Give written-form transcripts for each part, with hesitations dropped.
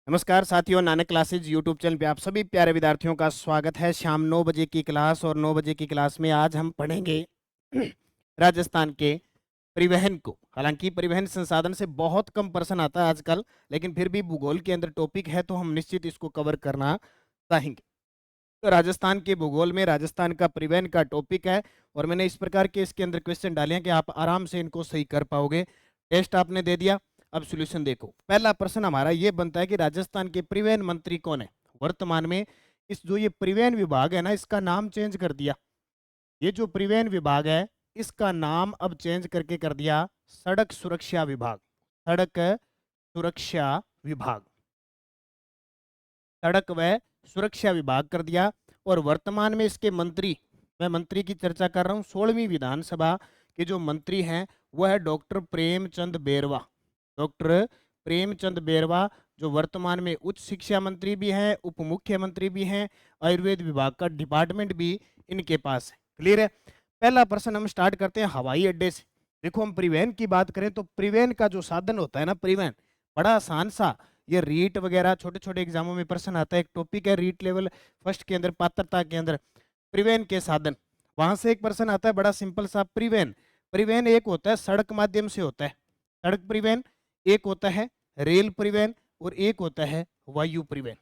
नमस्कार साथियों, Nanak classes YouTube channel पे आप सभी प्यारे विद्यार्थियों का स्वागत है। शाम 9 बजे की क्लास और 9 बजे की क्लास में आज हम पढ़ेंगे राजस्थान के परिवहन को। हालांकि परिवहन संसाधन से बहुत कम प्रश्न आता है आजकल, लेकिन फिर भी भूगोल के अंदर टॉपिक है तो हम निश्चित इसको कवर करना चाहेंगे। तो राजस्थान के भूगोल में राजस्थान का परिवहन का टॉपिक है और मैंने इस प्रकार के इसके अंदर क्वेश्चन डाले हैं कि आप आराम से इनको सही कर पाओगे। टेस्ट आपने दे दिया, अब सॉल्यूशन देखो। पहला प्रश्न हमारा ये बनता है कि राजस्थान के परिवहन मंत्री कौन है वर्तमान में। इस जो ये परिवहन विभाग है ना, इसका नाम चेंज कर दिया। ये जो परिवहन विभाग है इसका नाम अब चेंज करके कर दिया सड़क सुरक्षा विभाग। सड़क सुरक्षा विभाग, सड़क व सुरक्षा विभाग कर दिया। और वर्तमान में इसके मंत्री, मैं मंत्री की चर्चा कर रहा हूँ, 16वीं विधानसभा के जो मंत्री हैं वह है डॉक्टर प्रेमचंद बेरवा। डॉक्टर प्रेमचंद बेरवा जो वर्तमान में उच्च शिक्षा मंत्री भी हैं, उप मुख्यमंत्री भी हैं, आयुर्वेद विभाग का डिपार्टमेंट भी इनके पास है। क्लियर है। पहला प्रश्न हम स्टार्ट करते हैं हवाई अड्डे से। देखो, हम परिवहन की बात करें तो परिवहन का जो साधन होता है ना, परिवहन बड़ा आसान सा, ये रीट वगैरह छोटे छोटे एग्जामों में प्रश्न आता है। एक टॉपिक है रीट लेवल फर्स्ट के अंदर, पात्रता के अंदर, परिवहन के साधन। वहां से एक प्रश्न आता है बड़ा सिंपल सा, परिवहन। परिवहन एक होता है सड़क माध्यम से होता है, सड़क परिवहन। एक होता है रेल परिवहन और एक होता है वायु परिवहन।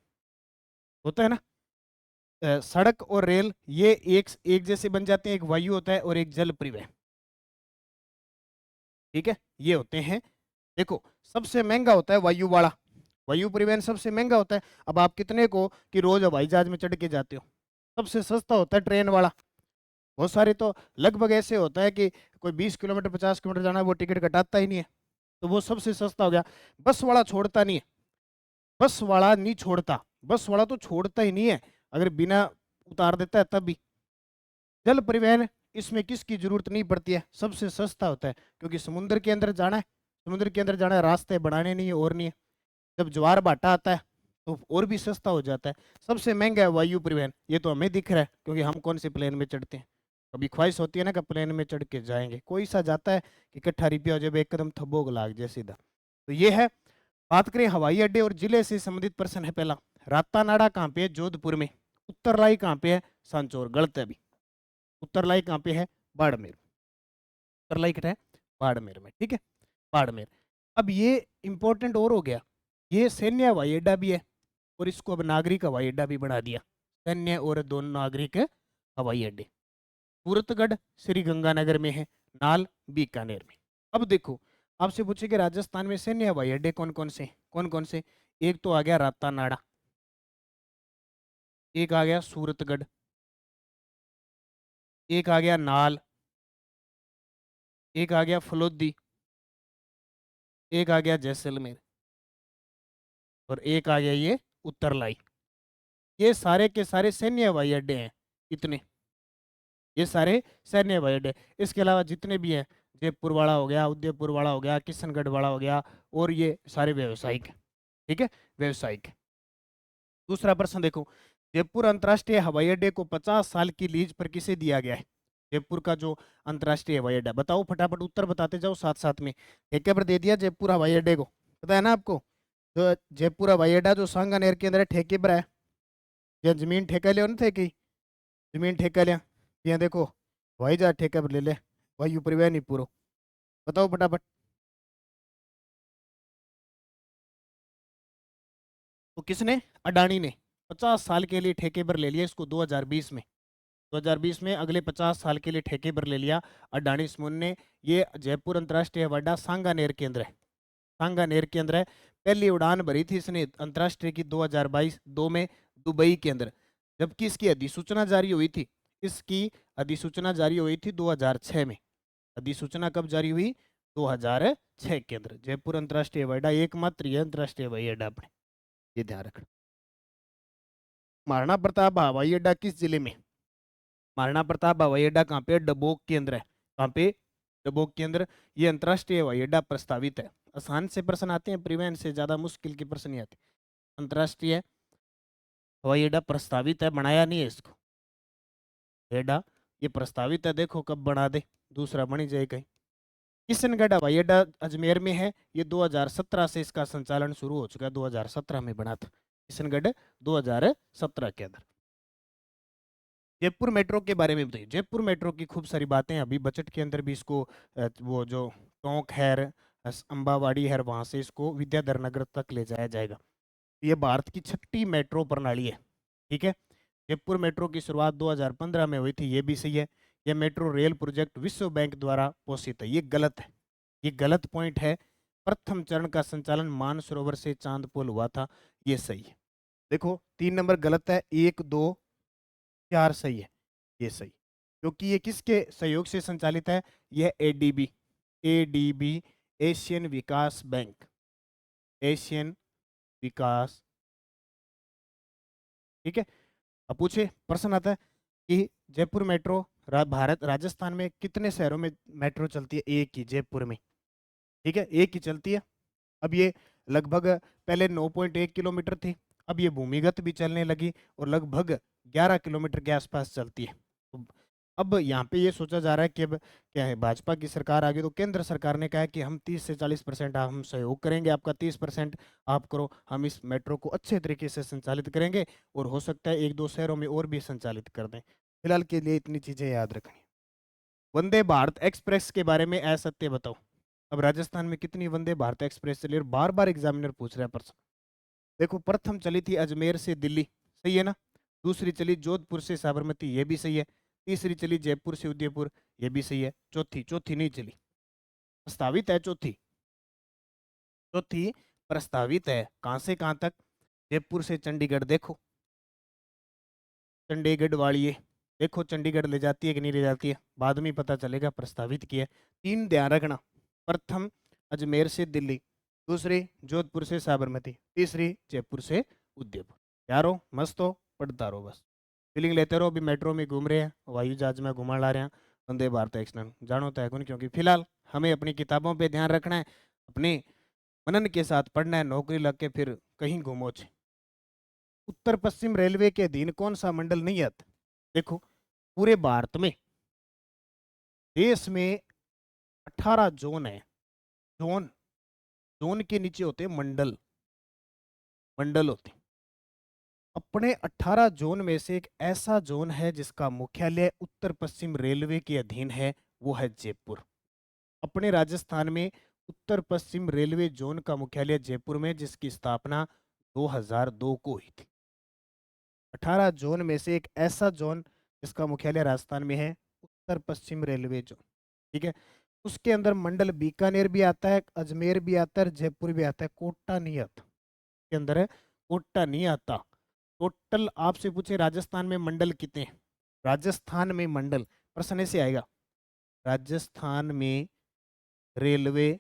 होता है ना, सड़क और रेल ये एक जैसे बन जाते हैं। एक वायु होता है और एक जल परिवहन। ठीक है, ये होते हैं। देखो, सबसे महंगा होता है वायु वाला, वायु परिवहन सबसे महंगा होता है। अब आप कितने को कि रोज हवाई जहाज में चढ़ के जाते हो। सबसे सस्ता होता है ट्रेन वाला। बहुत सारे तो लगभग ऐसे होता है कि कोई 20 किलोमीटर 50 किलोमीटर जाना है वो टिकट कटाता ही नहीं है, तो वो सबसे सस्ता हो गया। बस वाला छोड़ता नहीं है, बस वाला नहीं छोड़ता, बस वाला तो छोड़ता ही नहीं है, अगर बिना उतार देता है तब भी। जल परिवहन, इसमें किसकी जरूरत नहीं पड़ती है, सबसे सस्ता होता है, क्योंकि समुद्र के अंदर जाना है, समुद्र के अंदर जाना है, रास्ते बनाने नहीं है और नहीं है। जब ज्वार भाटा आता है तो और भी सस्ता हो जाता है। सबसे महंगा है वायु परिवहन, ये तो हमें दिख रहा है क्योंकि हम कौन से प्लेन में चढ़ते हैं। कभी ख्वाहिश होती है ना कि प्लेन में चढ़ के जाएंगे, कोई सा जाता है कि इकट्ठा रुपया हो जाए एकदम थबोग लाग जाए सीधा। तो ये है। बात करें हवाई अड्डे और जिले से संबंधित प्रश्न है पहला, रातानाडा कहाँ पे है, जोधपुर में। उत्तरलाई कहाँ पे है, सांचौर, गलत है अभी। उत्तरलाई कहाँ पे है, बाड़मेर। उत्तरलाई कहाँ है, बाड़मेर में। ठीक है, बाड़मेर। अब ये इंपॉर्टेंट और हो गया, ये सैन्य हवाई अड्डा भी है और इसको अब नागरिक हवाई अड्डा भी बना दिया। सैन्य और दोनों नागरिक हवाई अड्डे। सूरतगढ़ श्री गंगानगर में है, नाल बीकानेर में। अब देखो, आपसे पूछे कि राजस्थान में सैन्य हवाई अड्डे कौन कौन से, कौन कौन से। एक तो आ गया रातानाडा, एक आ गया सूरतगढ़, एक आ गया नाल, एक आ गया फलोदी, एक आ गया जैसलमेर और एक आ गया ये उत्तरलाई। ये सारे के सारे सैन्य हवाई अड्डे हैं। इतने, ये सारे सैन्य हवाई अड्डे। इसके अलावा जितने भी हैं, जयपुर वाला हो गया, उदयपुर वाला हो गया, किशनगढ़ वाला हो गया, और ये सारे व्यावसायिक हैं। ठीक है, व्यावसायिक है। दूसरा प्रश्न देखो, जयपुर अंतर्राष्ट्रीय हवाई अड्डे को 50 साल की लीज पर किसे दिया गया है। जयपुर का जो अंतर्राष्ट्रीय हवाई अड्डा, बताओ फटाफट उत्तर बताते जाओ साथ साथ में। ठेके पर दे दिया जयपुर हवाई अड्डे को, पता है ना आपको। जो जयपुर हवाई अड्डा जो सांगानेर के अंदर है, ठेके पर है। ये जमीन ठेका लिया ना, थे कि जमीन ठेका लिया, ये देखो हवाई जहाज ठेका पर ले ले, वायु परिवहन ही पूरा। बताओ फटाफट। तो किसने, अडानी ने 50 साल के लिए ठेके पर ले लिया इसको 2020 में। 2020 में अगले 50 साल के लिए ठेके पर ले लिया अडानी समूह ने। ये जयपुर अंतर्राष्ट्रीय हवाई अड्डा सांगानेर के अंदर है, सांगानेर के अंदर है। पहली उड़ान भरी थी इसने अंतर्राष्ट्रीय की 2022 दो में दुबई के अंदर, जबकि इसकी अधिसूचना जारी हुई थी, इसकी अधिसूचना जारी हुई थी 2006 में। अधिसूचना कब जारी हुई, 2006 के अंदर। जयपुर अंतर्राष्ट्रीय हवाई अड्डा एकमात्र ये अंतर्राष्ट्रीय हवाई अड्डा अपने, ये ध्यान रखना। महाराणा प्रताप हवाई अड्डा किस जिले में। महाराणा प्रताप हवाई अड्डा कहाँ पे, डबोक के अंदर है। कहाँ पे, डबोक के अंदर। ये अंतर्राष्ट्रीय हवाई अड्डा प्रस्तावित है। आसान से प्रश्न आते हैं, परिवहन से ज्यादा मुश्किल के प्रश्न नहीं आते। अंतर्राष्ट्रीय हवाई अड्डा प्रस्तावित है, बनाया नहीं है इसको अड्डा, ये प्रस्तावित है। देखो कब बना दे, दूसरा बनी जाए कहीं। किशनगढ़ हवाई अड्डा अजमेर में है, ये 2017 से इसका संचालन शुरू हो चुका है, 2017 में बना था किशनगढ़, 2017 के अंदर। जयपुर मेट्रो के बारे में बताइए। जयपुर मेट्रो की खूब सारी बातें, अभी बजट के अंदर भी इसको वो जो टोंक है, अंबावाड़ी है, वहां से इसको विद्याधर नगर तक ले जाया जाएगा। ये भारत की 6ठी मेट्रो प्रणाली है, ठीक है। जयपुर मेट्रो की शुरुआत 2015 में हुई थी, ये भी सही है। यह मेट्रो रेल प्रोजेक्ट विश्व बैंक द्वारा पोषित है, ये गलत है, ये गलत पॉइंट है। प्रथम चरण का संचालन मानसरोवर से चांदपोल हुआ था, ये सही है। देखो 3 नंबर गलत है, 1 2 4 सही है, ये सही, क्योंकि ये किसके सहयोग से संचालित है? यह एडीबी, एडीबी एशियन विकास बैंक, एशियन विकास, ठीक है। अब पूछे, प्रश्न आता है कि जयपुर मेट्रो भारत राजस्थान में कितने शहरों में मेट्रो चलती है? एक ही, जयपुर में, ठीक है, एक ही चलती है। अब ये लगभग पहले 9.1 किलोमीटर थी, अब ये भूमिगत भी चलने लगी और लगभग 11 किलोमीटर के आसपास चलती है। तो अब यहाँ पे ये सोचा जा रहा है कि अब क्या है, भाजपा की सरकार आ गई तो केंद्र सरकार ने कहा है कि हम 30 से 40% हम सहयोग करेंगे, आपका 30% आप करो, हम इस मेट्रो को अच्छे तरीके से संचालित करेंगे और हो सकता है 1-2 शहरों में और भी संचालित कर दें। फिलहाल के लिए इतनी चीजें याद रखनी। वंदे भारत एक्सप्रेस के बारे में असत्य बताओ। अब राजस्थान में कितनी वंदे भारत एक्सप्रेस चली और बार बार एग्जामिनर पूछ रहा है प्रश्न। देखो प्रथम चली थी अजमेर से दिल्ली, सही है ना। दूसरी चली जोधपुर से साबरमती, ये भी सही है। तीसरी चली जयपुर से उदयपुर, ये भी सही है। चौथी, चौथी नहीं चली, प्रस्तावित है चौथी, चौथी प्रस्तावित है। कहां से कहां तक? जयपुर से चंडीगढ़, देखो चंडीगढ़ वाली है, देखो चंडीगढ़ ले जाती है कि नहीं ले जाती है, बाद में पता चलेगा, प्रस्तावित किया। 3 ध्यान रखना, प्रथम अजमेर से दिल्ली, दूसरी जोधपुर से साबरमती, तीसरी जयपुर से उदयपुर। यारो मस्त हो, पढ़ता रहो बस, फीलिंग लेते रहो। अभी मेट्रो में घूम रहे हैं, हवाई जहाज में घुमा ला रहे हैं, वंदे भारत एक्सप्रेस जानो तय कौन, क्योंकि फिलहाल हमें अपनी किताबों पे ध्यान रखना है, अपने मनन के साथ पढ़ना है, नौकरी लग के फिर कहीं घूमो। उत्तर पश्चिम रेलवे के अधीन कौन सा मंडल नहीं आता? देखो पूरे भारत में, देश में 18 जोन है। जोन, जोन के नीचे होते हैं मंडल, मंडल होते हैं। अपने 18 जोन में से एक ऐसा जोन है जिसका मुख्यालय उत्तर पश्चिम रेलवे के अधीन है, वो है जयपुर। अपने राजस्थान में उत्तर पश्चिम रेलवे जोन का मुख्यालय जयपुर में, जिसकी स्थापना 2002 को हुई थी। 18 जोन में से एक ऐसा जोन जिसका मुख्यालय राजस्थान में है, उत्तर पश्चिम रेलवे जोन, ठीक है। उसके अंदर मंडल बीकानेर भी आता है, अजमेर भी आता है, जयपुर भी आता है, कोटा नहीं आता के अंदर है, कोटा नहीं आता। टोटल आपसे पूछे राजस्थान में मंडल कितने हैं? राजस्थान में मंडल, प्रश्न ऐसे आएगा, राजस्थान में रेलवे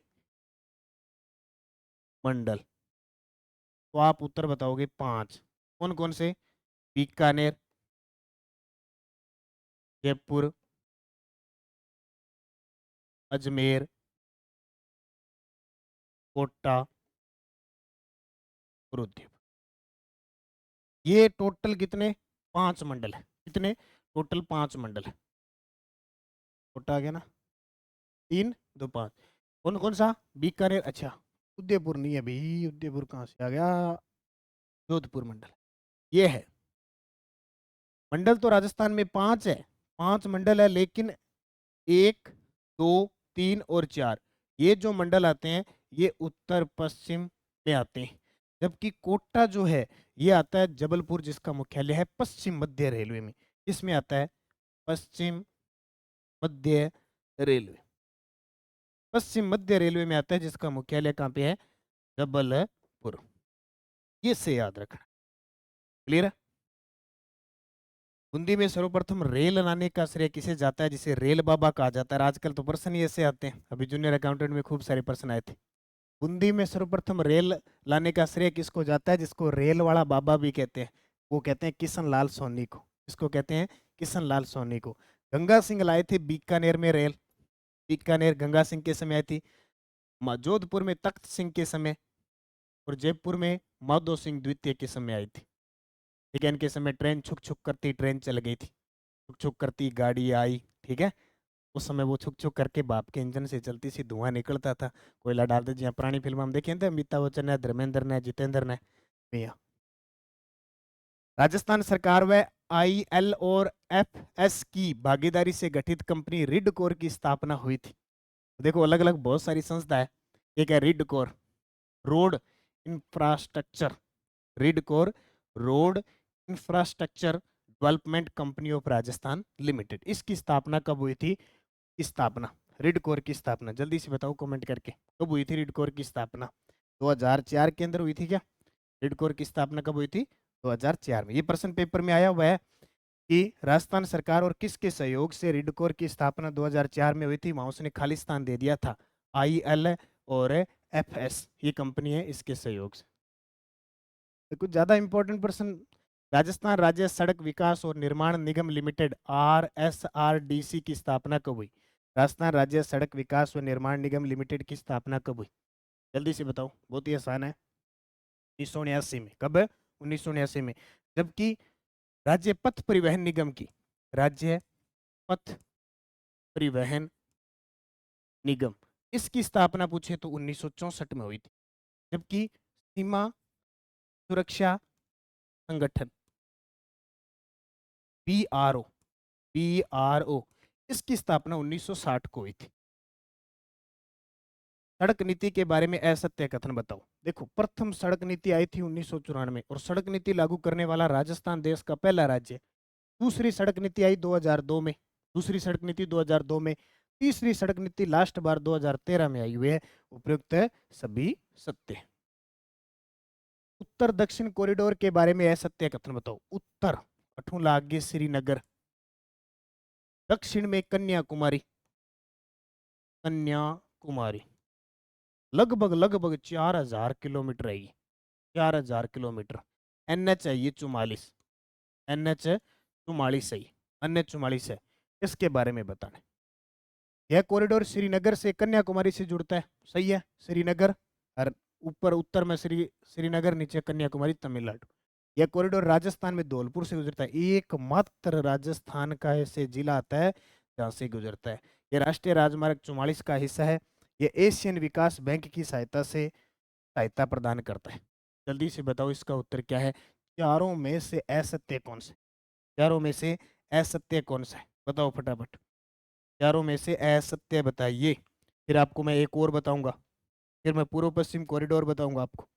मंडल, तो आप उत्तर बताओगे 5। कौन कौन से? बीकानेर, जयपुर, अजमेर, कोटा और उदयपुर। ये टोटल कितने? 5 मंडल है। कितने? टोटल 5 मंडल है। कोटा आ गया ना, 3 2 5। कौन कौन सा? बीकानेर, अच्छा उदयपुर नहीं है भाई, उदयपुर कहाँ से आ गया? जोधपुर मंडल, ये है। मंडल तो राजस्थान में 5 है, 5 मंडल है, लेकिन 1 2 3 और 4 ये जो मंडल आते हैं ये उत्तर पश्चिम में आते हैं। जबकि कोटा जो है ये आता है जबलपुर, जिसका मुख्यालय है पश्चिम मध्य रेलवे में। इसमें आता है पश्चिम मध्य रेलवे, पश्चिम मध्य रेलवे में आता है, जिसका मुख्यालय कहाँ पे है? जबलपुर। ये से याद रखना, क्लियर है। बूंदी में सर्वप्रथम रेल लाने का श्रेय किसे जाता है, जिसे रेल बाबा कहा जाता है? आजकल तो प्रश्न ही ऐसे आते हैं, अभी जूनियर अकाउंटेंट में खूब सारे प्रश्न आए थे। बूंदी में सर्वप्रथम रेल लाने का श्रेय किसको जाता है, जिसको रेल वाला बाबा भी कहते हैं? वो कहते हैं किशन लाल सोनी को। किसको कहते हैं? किशन लाल सोनी को। गंगा सिंह लाए थे बीकानेर में रेल, बीकानेर गंगा सिंह के समय आई थी। जोधपुर में तख्त सिंह के समय, और जयपुर में माधो सिंह द्वितीय के समय आई थी। ठीक है, इनके समय ट्रेन छुक छुक करती ट्रेन चल गई थी, छुक छुक करती गाड़ी आई, ठीक है। उस समय वो छुक छुक करके बाप के इंजन से चलती सी धुआं निकलता था, कोयला डालते जी। पुरानी फिल्म हम देखे थे, अमिताभ बच्चन ने, धर्मेंद्र ने, जितेंद्र ने। भैया राजस्थान सरकार व आईएल और एफएस की भागीदारी से गठित कंपनी रिडकोर की स्थापना हुई थी। देखो अलग अलग बहुत सारी संस्था है। एक है RIDCOR, road infrastructure, RIDCOR road infrastructure development company of Rajasthan limited. इसकी स्थापना कब हुई थी? स्थापना, रिडकोर की स्थापना जल्दी से बताओ कमेंट करके, कब हुई थी रिडकोर की स्थापना? 2004 के अंदर हुई थी क्या? रिडकोर की स्थापना कब हुई थी? 2004 में। ये प्रश्न पेपर में आया हुआ है कि राजस्थान सरकार और किसके सहयोग से रिडकोर की स्थापना 2004 में हुई थी? वहां उसने खालिस्तान दे दिया था। आईएल और एफएस ये कंपनी है, इसके सहयोग से। तो कुछ ज्यादा इंपॉर्टेंट प्रश्न। राजस्थान राज्य सड़क विकास और निर्माण निगम लिमिटेड RSRDC की स्थापना कब हुई? राजस्थान राज्य सड़क विकास व निर्माण निगम लिमिटेड की स्थापना कब हुई? जल्दी से बताओ, बहुत ही आसान है। 1979 में। कब? 1979 में। जबकि राज्य पथ परिवहन निगम की, राज्य पथ परिवहन निगम, इसकी स्थापना पूछे तो 1964 में हुई थी। जबकि सीमा सुरक्षा संगठन BRO, BRO इसकी स्थापना 1960 को हुई थी। सड़क नीति के बारे में असत्य कथन बताओ। देखो प्रथम सड़क नीति आई थी 1994 में, और सड़क नीति लागू करने वाला राजस्थान देश का पहला राज्य। दूसरी सड़क नीति आई 2002 में, दूसरी सड़क नीति 2002 में। तीसरी सड़क नीति लास्ट बार 2013 में आई हुई है। उपयुक्त है सभी सत्य। उत्तर दक्षिण कॉरिडोर के बारे में असत्य कथन बताओ। उत्तर अठूला आगे श्रीनगर, दक्षिण में कन्याकुमारी, कन्याकुमारी लगभग लगभग 4000 किलोमीटर है ये, 4000 किलोमीटर। NH है ये 44, NH 44 है, NH 44 है। इसके बारे में बताना। यह कॉरिडोर श्रीनगर से कन्याकुमारी से जुड़ता है, सही है। श्रीनगर और ऊपर उत्तर में श्रीनगर, नीचे कन्याकुमारी तमिलनाडु। यह कॉरिडोर राजस्थान में धौलपुर से गुजरता है। एकमात्र राजस्थान का ऐसे जिला आता है जहाँ से गुजरता है। यह राष्ट्रीय राजमार्ग 44 का हिस्सा है। यह एशियन विकास बैंक की सहायता प्रदान करता है। जल्दी से बताओ इसका उत्तर क्या है? चारों में से असत्य कौन सा? चारों में से असत्य कौन सा है? बताओ फटाफट, चारों में से असत्य बताइए। फिर आपको मैं एक और बताऊंगा, फिर मैं पूर्व पश्चिम कॉरिडोर बताऊंगा आपको।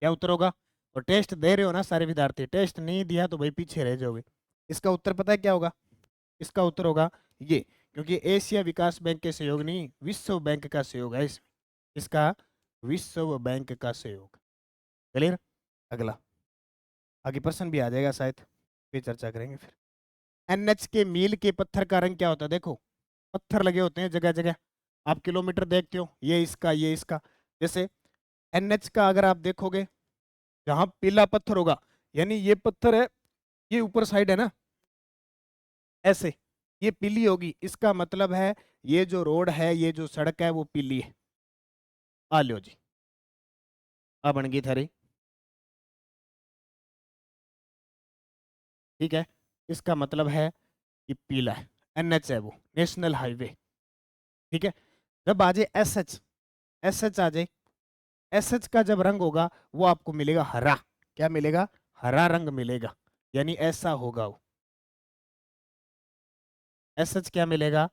क्या उत्तर होगा? और टेस्ट दे रहे हो ना सारे विद्यार्थी, टेस्ट नहीं दिया तो भाई पीछे रह जाओगे। इसका उत्तर पता है क्या होगा? इसका उत्तर होगा ये, क्योंकि एशिया विकास बैंक के सहयोग नहीं, विश्व बैंक का सहयोग है इसमें। इसका विश्व बैंक का सहयोग। क्लियर? अगला, आगे प्रश्न भी आ जाएगा शायद, फिर चर्चा करेंगे। फिर NH के मील के पत्थर का रंग क्या होता है? देखो पत्थर लगे होते हैं जगह जगह, आप किलोमीटर देखते हो, ये इसका ये इसका। जैसे NH का अगर आप देखोगे, जहां पीला पत्थर होगा यानी ये पत्थर है, ये ऊपर साइड है ना, ऐसे ये पीली होगी, इसका मतलब है ये जो रोड है, ये जो सड़क है वो पीली है। आ लो जी, आ बन गई थारी। ठीक है, इसका मतलब है कि पीला है, NH है वो, नेशनल हाईवे। ठीक है, जब आ जाए SH, SH आ जाए, SH का जब रंग होगा वो आपको मिलेगा हरा। क्या मिलेगा? हरा रंग मिलेगा, यानी ऐसा होगा वो। SH क्या मिलेगा?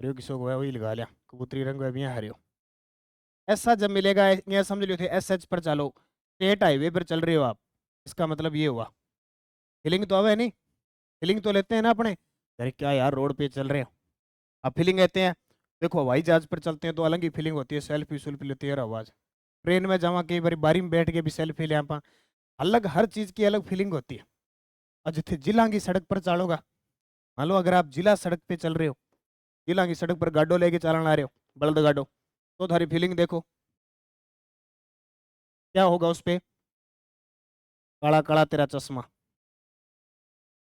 हरियो किसो को है वही लगा लिया, कबूतरी रंग है भी हरियो। ऐसा जब मिलेगा, ये समझ लियो थे SH पर चलो, स्टेट हाईवे पर चल रहे हो आप, इसका मतलब ये हुआ। फीलिंग तो आवे नहीं, फीलिंग तो लेते हैं ना अपने, अरे क्या यार रोड पे चल रहे हो, अब फीलिंग लेते हैं। देखो हवाई जहाज पर चलते हैं तो अलग ही फीलिंग होती है, सेल्फी सुल्फी लेते हैं आवाज। ट्रेन में जावा कई बार बारी में बैठ के भी सेल्फी ले आप, अलग हर चीज की अलग फीलिंग होती है। और जिथे जिला की सड़क पर चलोगा, मान लो अगर आप जिला सड़क पे चल रहे हो, जिला की सड़क पर गाडो लेके चलाना आ रहे हो, बलद गाडो, तो थारी फीलिंग देखो क्या होगा उस पे? काला काला तेरा चश्मा,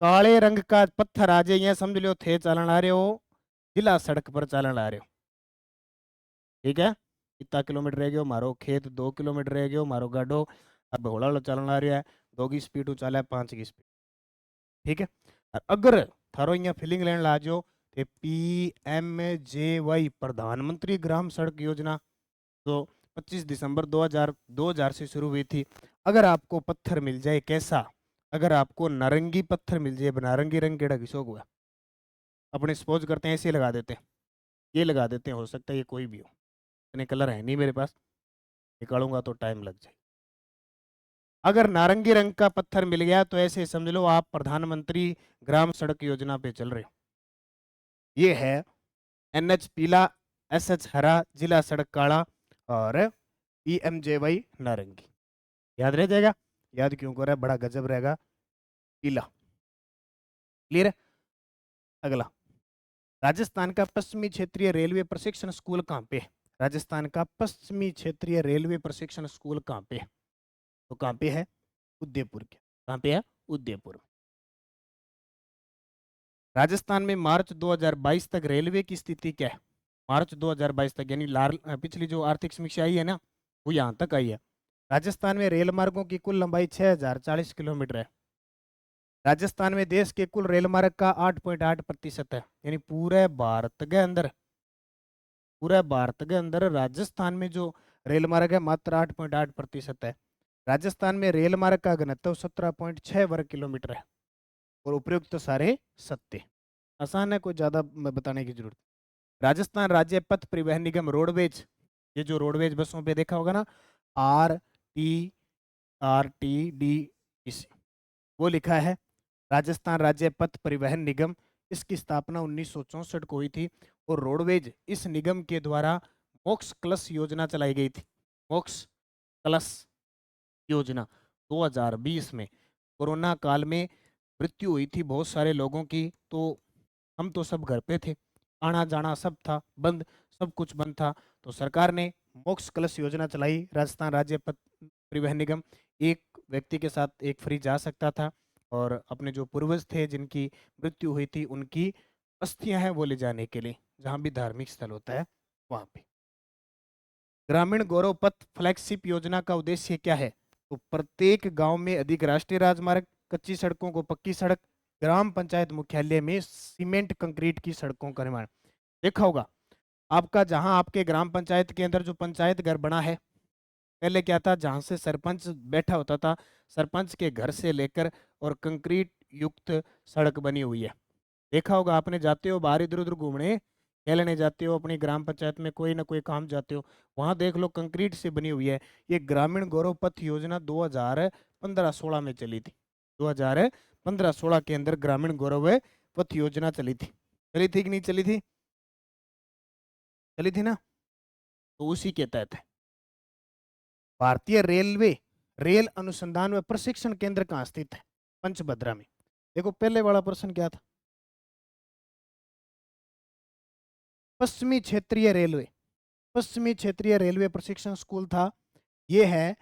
काले रंग का पत्थर आ जाए, ये समझ लो थे चलन आ रहे हो, जिला सड़क पर चलन आ रहे हो। ठीक है, इतना किलोमीटर रह गयो मारो खेत, 2 किलोमीटर रह गयो मारो गाडो, अब हौला हौला चलन आ रहा है, 2 की स्पीड उचाला है 5 की स्पीड। ठीक है, और अगर थारो यहाँ फीलिंग लेने लाजो तो PMJY प्रधानमंत्री ग्राम सड़क योजना तो 25 दिसंबर 2000 से शुरू हुई थी। अगर आपको पत्थर मिल जाए कैसा, अगर आपको नारंगी पत्थर मिल जाए, नारंगी रंग केड़ा किसोक हुआ, अपने सपोज करते हैं ऐसे लगा देते हैं, ये लगा देते हैं, हो सकता है ये कोई भी हो, इतने कलर है नहीं मेरे पास, निकालूंगा तो टाइम लग जाए। अगर नारंगी रंग का पत्थर मिल गया तो ऐसे समझ लो आप प्रधानमंत्री ग्राम सड़क योजना पे चल रहे हो। ये है NH पीला, SH हरा, जिला सड़क काला और PMJY नारंगी। याद रह जाएगा, याद क्यों कर रहा है, बड़ा गजब रहेगा। पीला क्लियर है। अगला, राजस्थान का पश्चिमी क्षेत्रीय रेलवे प्रशिक्षण स्कूल कहाँ पे है? राजस्थान का पश्चिमी क्षेत्रीय रेलवे प्रशिक्षण स्कूल कहाँ पे है? तो कहाँ पे है? उदयपुर के। कहाँ पे है? उदयपुर। राजस्थान में मार्च 2022 तक रेलवे की स्थिति क्या है? मार्च 2022 तक यानी पिछली जो आर्थिक समीक्षा आई है ना, वो यहाँ तक आई है। राजस्थान में रेल मार्गों की कुल लंबाई 6040 किलोमीटर है। राजस्थान में देश के कुल रेल मार्ग का 8.8% है, यानी पूरे भारत के अंदर, पूरे भारत के अंदर राजस्थान में जो रेल मार्ग है मात्र 8.8% है। राजस्थान में रेल मार्ग का घनत्व 17.6 वर्ग किलोमीटर है और उपयुक्त तो सारे सत्य। आसान है, कोई ज्यादा बताने की जरूरत। राजस्थान राज्य पथ परिवहन निगम रोडवेज, ये जो रोडवेज बसों पे देखा होगा ना, RTRTD, वो लिखा है राजस्थान राज्य पथ परिवहन निगम। इसकी स्थापना 1964 को हुई थी और रोडवेज इस निगम के द्वारा मोक्ष क्लस योजना चलाई गई थी। मोक्ष क्लस योजना 2020 में कोरोना काल में मृत्यु हुई थी बहुत सारे लोगों की, तो हम तो सब घर पे थे, आना जाना सब था बंद, सब कुछ बंद था, तो सरकार ने मोक्ष कलश योजना चलाई। राजस्थान राज्य पथ परिवहन निगम एक व्यक्ति के साथ एक फ्री जा सकता था और अपने जो पूर्वज थे जिनकी मृत्यु हुई थी उनकी अस्थियां हैं वो ले जाने के लिए, जहां भी धार्मिक स्थल होता है वहां पे। ग्रामीण गौरव पथ फ्लैगशिप योजना का उद्देश्य क्या है? तो प्रत्येक गांव में अधिक राष्ट्रीय राजमार्ग, कच्ची सड़कों को पक्की सड़क, ग्राम पंचायत मुख्यालय में सीमेंट कंक्रीट की सड़कों का निर्माण। देखा होगा आपका, जहां आपके ग्राम पंचायत के अंदर जो पंचायत घर बना है, पहले क्या था, जहां से सरपंच बैठा होता था, सरपंच के घर से लेकर और कंक्रीट युक्त सड़क बनी हुई है। देखा होगा आपने, जाते हो बाहर इधर उधर घूमने, खेलने जाते हो, अपनी ग्राम पंचायत में कोई ना कोई काम जाते हो, वहां देख लो कंक्रीट से बनी हुई है। ये ग्रामीण गौरव पथ योजना 2015-16 में चली थी। 2015-16 के अंदर ग्रामीण गौरव पथ योजना चली थी। चली थी कि नहीं चली थी? चली थी ना, तो उसी के तहत है। भारतीय रेलवे रेल अनुसंधान व प्रशिक्षण केंद्र कहाँ स्थित है? पंचभद्रा में। देखो पहले वाला प्रश्न क्या था, पश्चिमी क्षेत्रीय रेलवे, पश्चिमी क्षेत्रीय रेलवे प्रशिक्षण स्कूल था। ये है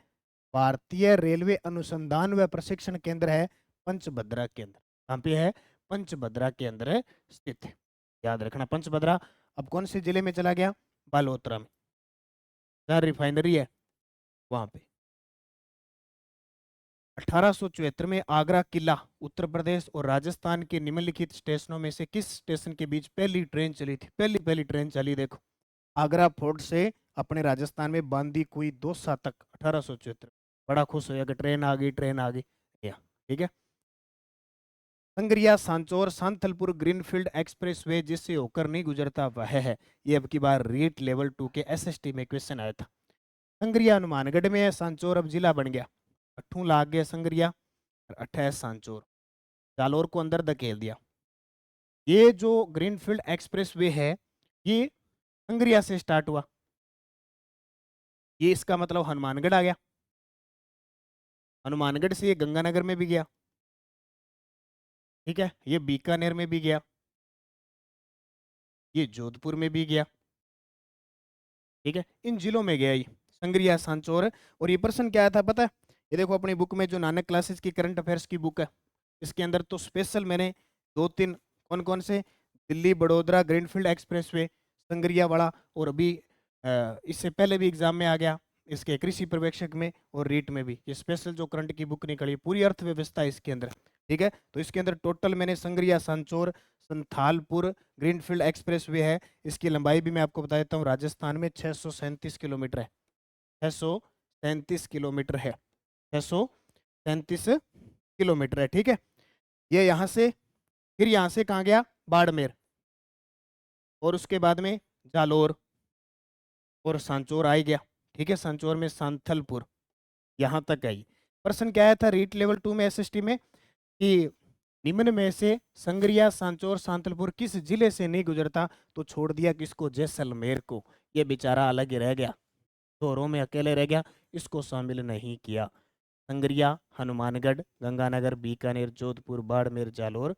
भारतीय रेलवे अनुसंधान व प्रशिक्षण केंद्र है पंचभद्रा के अंदर। कहाँ पे है? पंचभद्रा के अंदर स्थित है, याद रखना पंचभद्रा। अब कौन से जिले में चला गया? बालोतरा में, जहाँ रिफाइनरी है वहां पे। 1874 में आगरा किला उत्तर प्रदेश और राजस्थान के निम्नलिखित स्टेशनों में से किस स्टेशन के बीच पहली ट्रेन चली थी? पहली ट्रेन चली, देखो, आगरा फोर्ट से अपने राजस्थान में बांदी कुई दोसा तक 1874। बड़ा खुश होया कि ट्रेन आ गई, ट्रेन आ गई। ठीक है। संग्रिया सांचौर सांथलपुर ग्रीनफील्ड एक्सप्रेसवे जिससे होकर नहीं गुजरता वह है। ये अब की बार रीट लेवल 2 के SST में क्वेश्चन आया था। संग्रिया हनुमानगढ़ में है, सांचौर अब जिला बन गया, अट्ठू लाग गया संग्रिया, अट्ठा है सांचौर, जालोर को अंदर धकेल दिया। ये जो ग्रीनफील्ड एक्सप्रेसवे है ये संग्रिया से स्टार्ट हुआ, ये इसका मतलब हनुमानगढ़ आ गया, हनुमानगढ़ से ये गंगानगर में भी गया, ठीक है, ये बीकानेर में भी गया, ये जोधपुर में भी गया, ठीक है, इन जिलों में गया ये संग्रिया सांचौर। और ये प्रश्न क्या आया था पता है? ये देखो अपनी बुक में जो नानक क्लासेस की करंट अफेयर्स की बुक है, इसके अंदर तो स्पेशल मैंने 2-3, कौन कौन से, दिल्ली बड़ोदरा ग्रीनफील्ड एक्सप्रेसवे, संग्रिया वाला, और अभी इससे पहले भी एग्जाम में आ गया इसके कृषि पर्यवेक्षक में और रीट में भी, ये स्पेशल जो करंट की बुक निकली, पूरी अर्थव्यवस्था इसके अंदर, ठीक है। तो इसके अंदर टोटल मैंने संग्रिया, सांचौर, संथालपुर, ग्रीनफील्ड एक्सप्रेस वे है, इसकी लंबाई भी मैं आपको बता देता हूँ, राजस्थान में 637 किलोमीटर है। 637 किलोमीटर है, 637 किलोमीटर है, ठीक है। ये यहाँ से, फिर यहाँ से कहाँ गया, बाड़मेर, और उसके बाद में जालोर और सांचौर आ ही गया, ठीक है। सांचौर में सांथलपुर, यहाँ तक आई। प्रश्न क्या आया था रीट लेवल 2 में एसएसटी में कि निम्न में से संग्रिया, सांचौर, सांतलपुर किस जिले से नहीं गुजरता, तो छोड़ दिया किसको, जैसलमेर को। ये बेचारा अलग ही रह गया, दोहरों में अकेले रह गया, इसको शामिल नहीं किया। संग्रिया, हनुमानगढ़, गंगानगर, बीकानेर, जोधपुर, बाड़मेर, जालोर,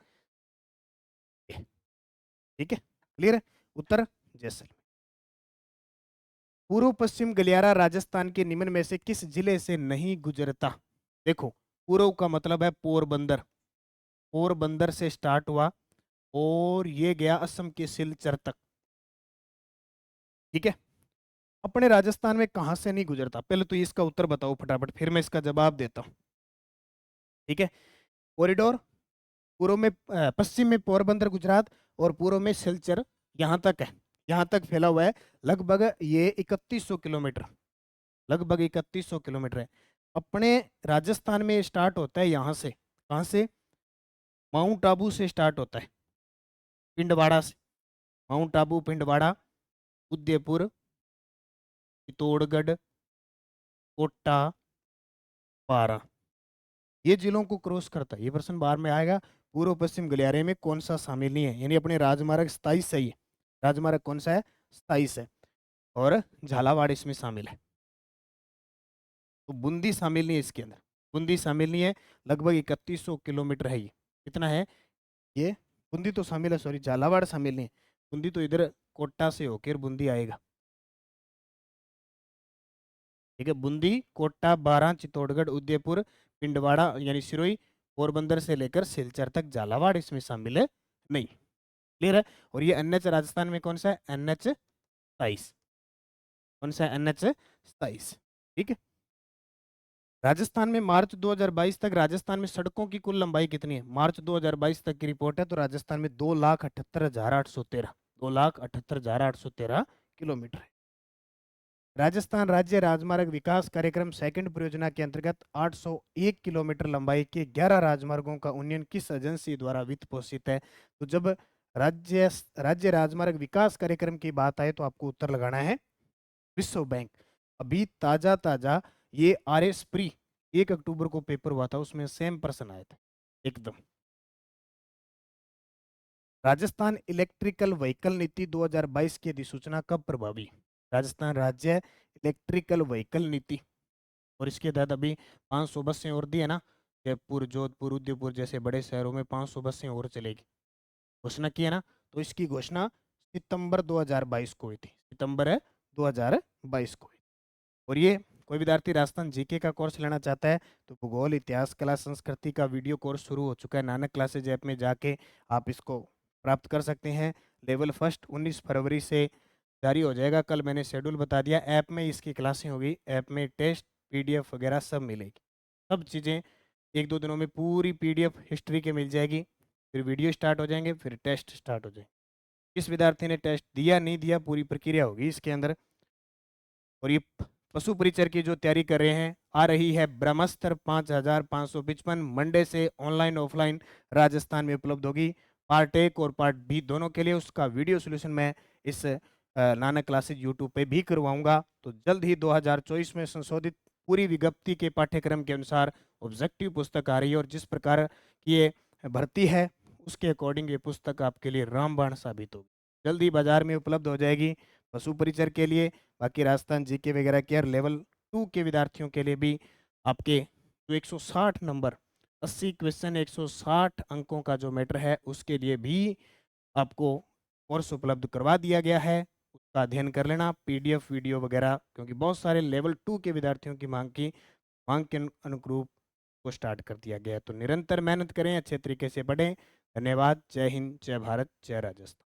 ठीक है, क्लियर है। उत्तर जैसलमेर। पूर्व पश्चिम गलियारा राजस्थान के निम्न में से किस जिले से नहीं गुजरता। देखो, पूर्व का मतलब है पोरबंदर, पोरबंदर से स्टार्ट हुआ और ये गया असम के सिलचर तक, ठीक है। अपने राजस्थान में कहां से नहीं गुजरता, पहले तो इसका उत्तर बताओ फटाफट, फिर मैं इसका जवाब देता हूं, ठीक है। कॉरिडोर, पूर्व में पश्चिम में पोरबंदर गुजरात, और पूर्व में सिलचर, यहां तक है, यहां तक फैला हुआ है। लगभग ये 3100 किलोमीटर, लगभग 3100 किलोमीटर है। अपने राजस्थान में स्टार्ट होता है यहाँ से, कहाँ से, माउंट आबू से स्टार्ट होता है, पिंडवाड़ा से, माउंट आबू, पिंडवाड़ा, उदयपुर, चित्तौड़गढ़, कोटा, बारां, ये जिलों को क्रॉस करता है। ये प्रश्न बार में आएगा, पूर्व पश्चिम गलियारे में कौन सा शामिल नहीं है, यानी अपने राजमार्ग 27 सही है। राजमार्ग कौन सा है, 27 है, और झालावाड़ इसमें शामिल है। तो बूंदी शामिल नहीं है इसके अंदर, बूंदी शामिल नहीं है। लगभग 3100 किलोमीटर है ये, कितना है ये, बूंदी तो शामिल है, सॉरी झालावाड़ शामिल नहीं है। बूंदी तो इधर कोटा से होकर बूंदी आएगा, ठीक है। बूंदी, कोटा, बारां, चित्तौड़गढ़, उदयपुर, पिंडवाड़ा यानी सिरोही, पोरबंदर से लेकर सिलचर तक झालावाड़ इसमें शामिल है नहीं, क्लियर है। और ये एनएच राजस्थान में कौन सा है, एनएच 27, कौन सा है, एनएच 27, ठीक है। राजस्थान में मार्च 2022 तक राजस्थान में सड़कों की कुल लंबाई कितनी है, मार्च 2022 तक की रिपोर्ट है, तो राजस्थान में 2,78,813, 2,78,813 किलोमीटर है। राजस्थान राज्य राजमार्ग विकास कार्यक्रम सेकंड परियोजना के अंतर्गत 801 किलोमीटर लंबाई के 11 राजमार्गों का उन्नयन किस एजेंसी द्वारा वित्त पोषित है। तो जब राज्य राज्य राजमार्ग विकास कार्यक्रम की बात आए तो आपको उत्तर लगाना है विश्व बैंक। अभी ताजा ताजा ये RS प्री 1 अक्टूबर को पेपर हुआ था, उसमें सेम प्रश्न आए थे एकदम। राजस्थान इलेक्ट्रिकल व्हीकल नीति 2022 की अधिसूचना कब प्रभावी, राजस्थान राज्य इलेक्ट्रिकल व्हीकल नीति, और इसके तहत अभी 500 बसें और दी है ना, जयपुर, जोधपुर, उदयपुर जैसे बड़े शहरों में 500 बसें और चलेगी, घोषणा की है ना। तो इसकी घोषणा सितंबर 2022 को हुई थी, सितंबर 2022 को हुई। और ये कोई विद्यार्थी राजस्थान जीके का कोर्स लेना चाहता है तो भूगोल, इतिहास, कला, संस्कृति का वीडियो कोर्स शुरू हो चुका है, नानक क्लासेज ऐप में जाके आप इसको प्राप्त कर सकते हैं। लेवल फर्स्ट 19 फरवरी से जारी हो जाएगा, कल मैंने शेड्यूल बता दिया, ऐप में इसकी क्लासें होगी, ऐप में टेस्ट, PDF वगैरह सब मिलेगी, सब चीज़ें 1-2 दिनों में पूरी PDF हिस्ट्री के मिल जाएगी। फिर वीडियो स्टार्ट हो जाएंगे, फिर टेस्ट स्टार्ट हो जाएंगे। किस विद्यार्थी ने टेस्ट दिया नहीं दिया पूरी प्रक्रिया होगी इसके अंदर। और ये पशु परिचर की जो तैयारी कर रहे हैं, आ रही है ब्रह्मास्त्र 5555 मंडे से ऑनलाइन ऑफलाइन राजस्थान में उपलब्ध होगी, पार्ट 1 और पार्ट B दोनों के लिए। उसका वीडियो सोल्यूशन मैं इस नानक क्लासेज यूट्यूब पे भी करवाऊंगा। तो जल्द ही 2024 में संशोधित पूरी विज्ञप्ति के पाठ्यक्रम के अनुसार ऑब्जेक्टिव पुस्तक आ रही है, और जिस प्रकार की ये भर्ती है उसके अकॉर्डिंग ये पुस्तक आपके लिए रामबाण साबित होगी, जल्द ही बाजार में उपलब्ध हो जाएगी पशु परिचर के लिए। बाकी राजस्थान जीके वगैरह के लेवल 2 के विद्यार्थियों के लिए भी आपके जो 160 नंबर 80 क्वेश्चन 160 अंकों का जो मैटर है उसके लिए भी आपको कोर्स उपलब्ध करवा दिया गया है, उसका अध्ययन कर लेना, PDF वीडियो वगैरह, क्योंकि बहुत सारे लेवल 2 के विद्यार्थियों की मांग के अनुरूप को स्टार्ट कर दिया गया है। तो निरंतर मेहनत करें, अच्छे तरीके से पढ़ें। धन्यवाद। जय हिंद, जय भारत, जय राजस्थान।